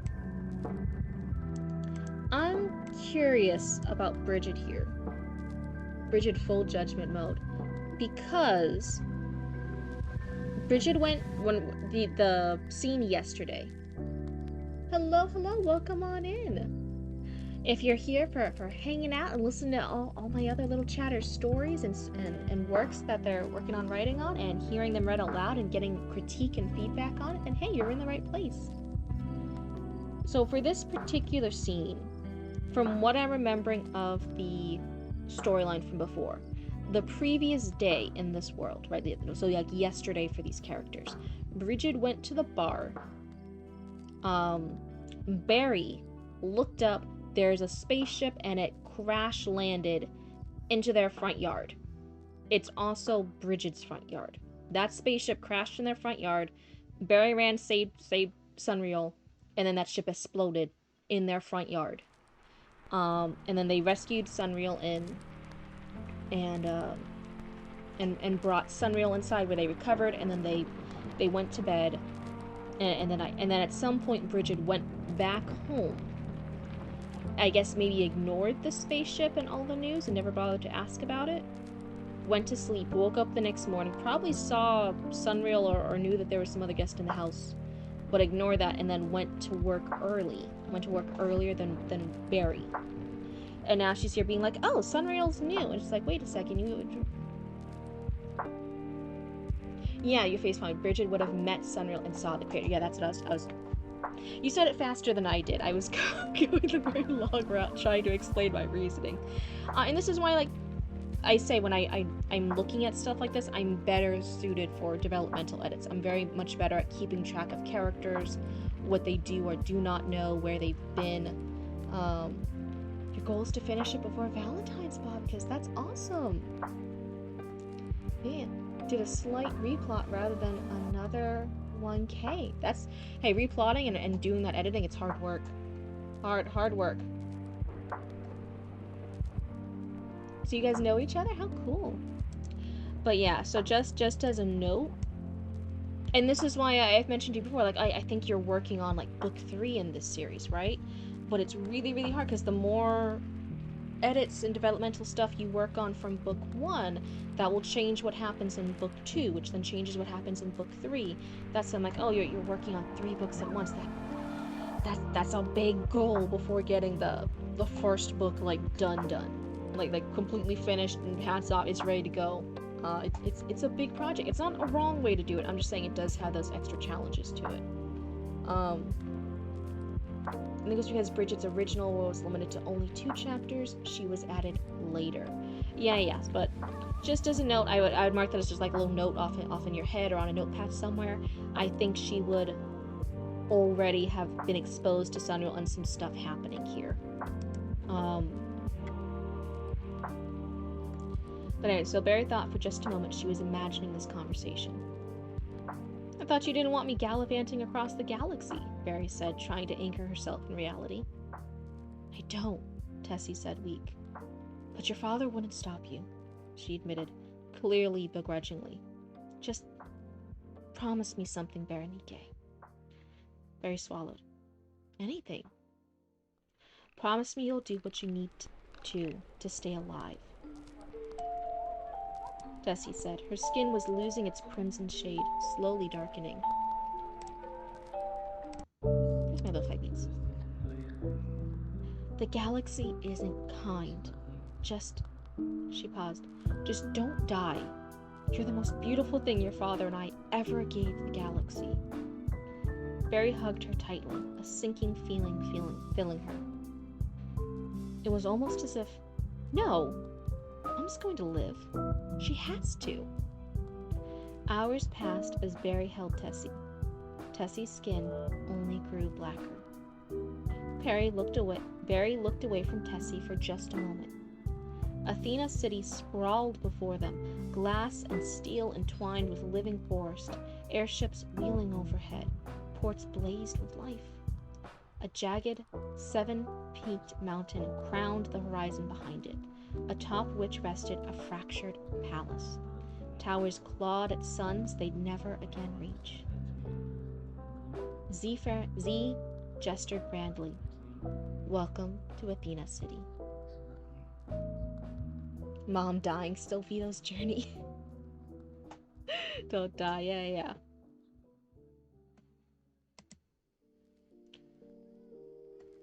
I'm curious about Bridget here. Bridget full judgment mode. Because Bridget went when the scene yesterday. Hello, welcome on in. If you're here for hanging out and listening to all my other little chatters' stories and works that they're working on writing on and hearing them read out loud and getting critique and feedback on it, then hey, you're in the right place. So for this particular scene, from what I'm remembering of the storyline from before, the previous day in this world, right? So like yesterday for these characters, Bridget went to the bar. Barry looked up. There's a spaceship and it crash landed into their front yard. It's also Bridget's front yard. That spaceship crashed in their front yard. Barry ran, saved Sunreal, and then that ship exploded in their front yard. And then they rescued Sunreal and brought Sunreal inside where they recovered, and then they went to bed, and then at some point Bridget went back home. I guess maybe ignored the spaceship and all the news and never bothered to ask about it. Went to sleep, woke up the next morning, probably saw Sunreal or knew that there was some other guest in the house, but ignored that, and then went to work early. Went to work earlier than Barry. And now she's here being like, oh, Sunreal's new. And it's like, wait a second, yeah, your face point. Bridget would have met Sunreal and saw the creator. Yeah, that's what I was... You said it faster than I did. I was going the very long route trying to explain my reasoning. And this is why, like, I say when I'm looking at stuff like this, I'm better suited for developmental edits. I'm very much better at keeping track of characters, what they do or do not know, where they've been. Your goal is to finish it before Valentine's, Bob, because that's awesome. Man. Did a slight replot rather than another 1K. That's, hey, replotting and doing that editing, it's hard work. Hard work. So you guys know each other? How cool. But yeah, so just as a note, and this is why I've mentioned to you before, like, I think you're working on, like, book 3 in this series, right? But it's really, really hard, because the more edits and developmental stuff you work on from book 1, that will change what happens in book 2, which then changes what happens in book 3. That's when I'm like, oh, you're working on 3 books at once. That's a big goal before getting the first book, like, done. Like completely finished and hats off, it's ready to go. It's a big project. It's not a wrong way to do it. I'm just saying it does have those extra challenges to it. I think it's because Bridget's original was limited to only 2 chapters. She was added later. Yes, but just as a note, I would mark that as just like a little note off in your head or on a notepad somewhere. I think she would already have been exposed to Sunreal and some stuff happening here. But anyway, so Barry thought for just a moment she was imagining this conversation. I thought you didn't want me gallivanting across the galaxy, Barry said, trying to anchor herself in reality. I don't, Tessie said, weak. But your father wouldn't stop you, she admitted, clearly begrudgingly. Just promise me something, Berenike. Barry swallowed. Anything. Promise me you'll do what you need to stay alive. Tessie said. Her skin was losing its crimson shade, slowly darkening. Here's my little 5 beats. The galaxy isn't kind. She paused. Just don't die. You're the most beautiful thing your father and I ever gave the galaxy. Barry hugged her tightly, a sinking feeling filling her. It was almost as if, no, Mom's going to live. She has to. Hours passed as Barry held Tessie. Tessie's skin only grew blacker. Barry looked away from Tessie for just a moment. Athena City sprawled before them, glass and steel entwined with living forest, airships wheeling overhead, ports blazed with life. A jagged, 7-peaked mountain crowned the horizon behind it, atop which rested a fractured palace. Towers clawed at suns they'd never again reach. Z gestured grandly. Welcome to Athena City. Mom dying, still Vito's journey. Don't die, yeah.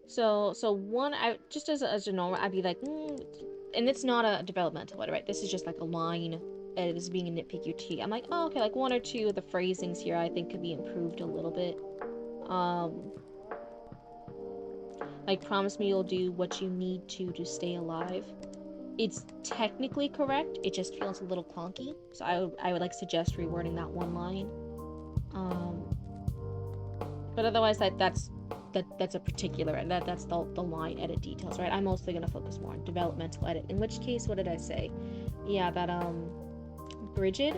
So one, just as a normal, I'd be like, and it's not a developmental letter, right? This is just like a line, and this is being a nitpicky. I'm like, oh, okay, like 1 or 2 of the phrasings here I think could be improved a little bit. Like, promise me you'll do what you need to stay alive. It's technically correct, it just feels a little clunky, so I would like suggest rewording that one line. But otherwise, that's a particular, that's the line edit details, right? I'm mostly gonna focus more on developmental edit. In which case, what did I say? Yeah, that Bridget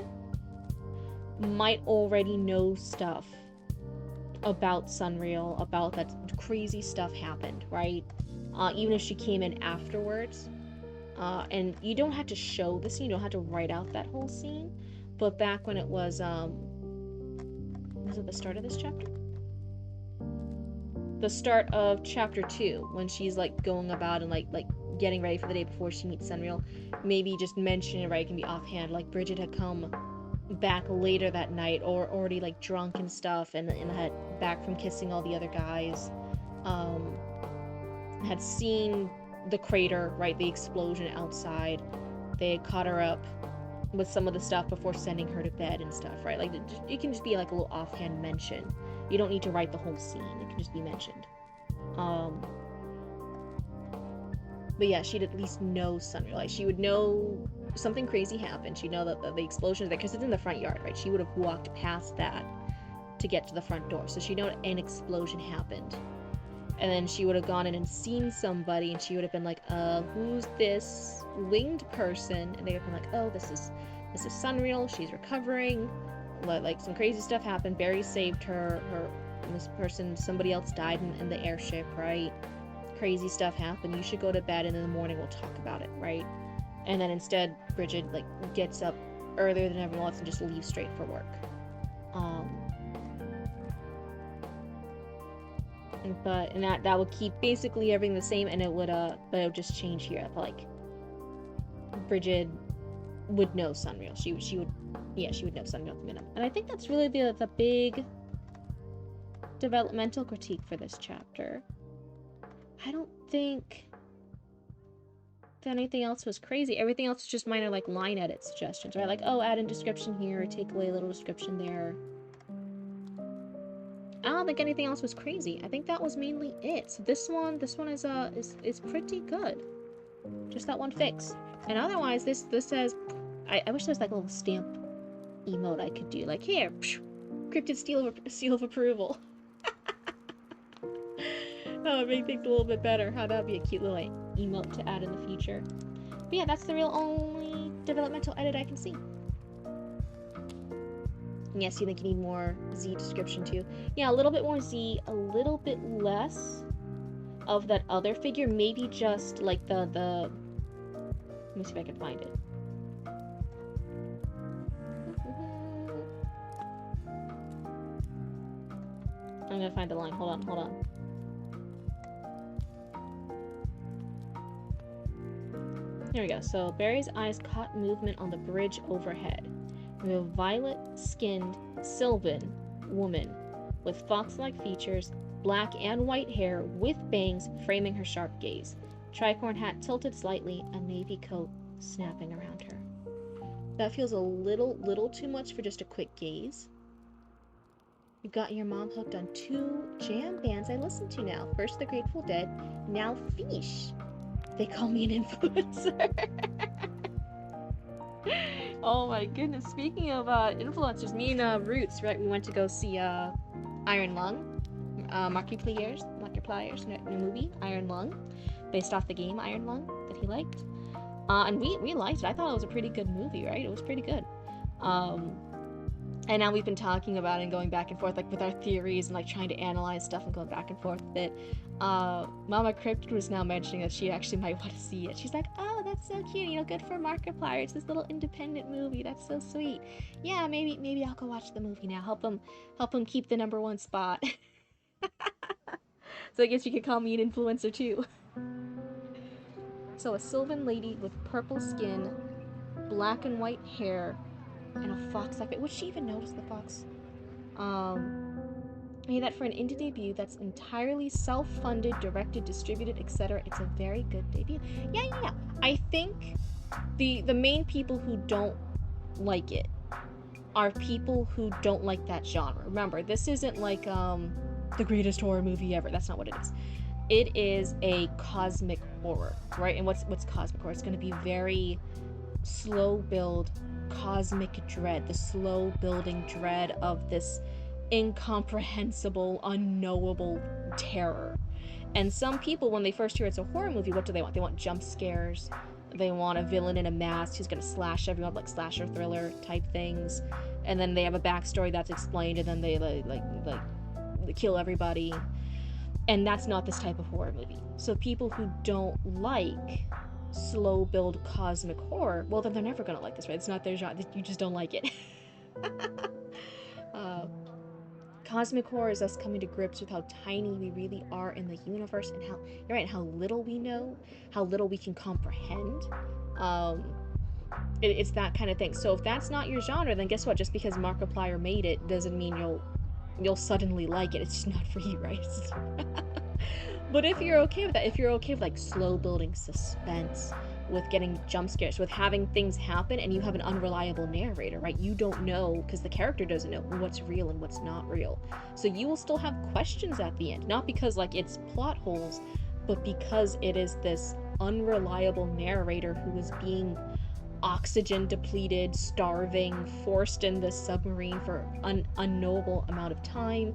might already know stuff about Sunreal, about that crazy stuff happened, right? Even if she came in afterwards. And you don't have to show the scene, you don't have to write out that whole scene. But back when it was it the start of this chapter? The start of chapter 2, when she's like going about and like getting ready for the day before she meets Sunreal, maybe just mention it, right? It can be offhand, like Bridget had come back later that night, or already like drunk and stuff, and had back from kissing all the other guys, had seen the crater, right, the explosion outside. They had caught her up with some of the stuff before sending her to bed and stuff, right? Like, it can just be like a little offhand mention. You don't need to write the whole scene, it can just be mentioned. But yeah, she'd at least know Sunreal. Like, she would know something crazy happened. She'd know that the explosion is there, because it's in the front yard, right? She would have walked past that to get to the front door, so she'd know an explosion happened. And then she would have gone in and seen somebody, and she would have been like, who's this winged person? And they would have been like, oh, this is Sunreal, she's recovering. Like, some crazy stuff happened. Barry saved her, this person, somebody else died in the airship, right? Crazy stuff happened. You should go to bed, and in the morning we'll talk about it, right? And then instead, Bridget, like, gets up earlier than everyone else and just leaves straight for work. But that would keep basically everything the same, and it would but it would just change here. Like, Bridget would know Sunreal. She would know Sunreal at the minimum. And I think that's really the big developmental critique for this chapter. I don't think that anything else was crazy. Everything else was just minor, like, line edit suggestions, right? Like, oh, add in description here, take away a little description there. I don't think anything else was crazy. I think that was mainly it. So this one is pretty good. Just that one fix. And otherwise, this says, I wish there was like a little stamp emote I could do. Like, here, Cryptid seal of approval. That would make things a little bit better. How that'd be a cute little emote to add in the future. But yeah, that's the real only developmental edit I can see. Yes, you think you need more Z description too? Yeah, a little bit more Z, a little bit less of that other figure. Maybe just like the let me see if I can find it. I'm gonna find the line. Hold on. Here we go. So Barry's eyes caught movement on the bridge overhead. A violet-skinned Sylvan woman with fox-like features, black and white hair with bangs framing her sharp gaze. Tricorn hat tilted slightly, a navy coat snapping around her. That feels a little too much for just a quick gaze. You got your mom hooked on 2 jam bands I listen to now. First the Grateful Dead, now Fish. They call me an influencer. Oh my goodness, speaking of influencers, me and Roots, right, we went to go see Iron Lung, Markiplier's new movie, Iron Lung, based off the game Iron Lung that he liked. And we liked it. I thought it was a pretty good movie, right? It was pretty good. And now we've been talking about it and going back and forth, like, with our theories and, like, trying to analyze stuff and going back and forth with it. Mama Cryptid was now mentioning that she actually might want to see it. She's like, oh, that's so cute, you know, good for Markiplier. It's this little independent movie. That's so sweet. Yeah, maybe I'll go watch the movie now. Help him keep the #1 spot. So I guess you could call me an influencer too. So a Sylvan lady with purple skin, black and white hair, and a fox like it. Would she even notice the fox? I mean, that for an indie debut that's entirely self-funded, directed, distributed, etc. It's a very good debut. Yeah. I think the main people who don't like it are people who don't like that genre. Remember, this isn't like the greatest horror movie ever. That's not what it is. It is a cosmic horror, right? And what's cosmic horror? It's going to be very slow build, cosmic dread, the slow building dread of this incomprehensible, unknowable terror. And some people, when they first hear it's a horror movie, what do they want? They want jump scares. They want a villain in a mask who's gonna slash everyone, like slasher thriller type things. And then they have a backstory that's explained, and then they they kill everybody. And that's not this type of horror movie. So people who don't like slow build cosmic horror, well, then they're never gonna like this, right? It's not their genre. You just don't like it. Cosmic horror is us coming to grips with how tiny we really are in the universe, and how little we know, how little we can comprehend. It's that kind of thing. So if that's not your genre, then guess what? Just because Markiplier made it doesn't mean you'll suddenly like it. It's just not for you, right? But if you're okay with that, if you're okay with like slow building suspense, with getting jump scares, with having things happen and you have an unreliable narrator, right? You don't know, because the character doesn't know what's real and what's not real. So you will still have questions at the end, not because like it's plot holes, but because it is this unreliable narrator who is being oxygen depleted, starving, forced in this submarine for an unknowable amount of time.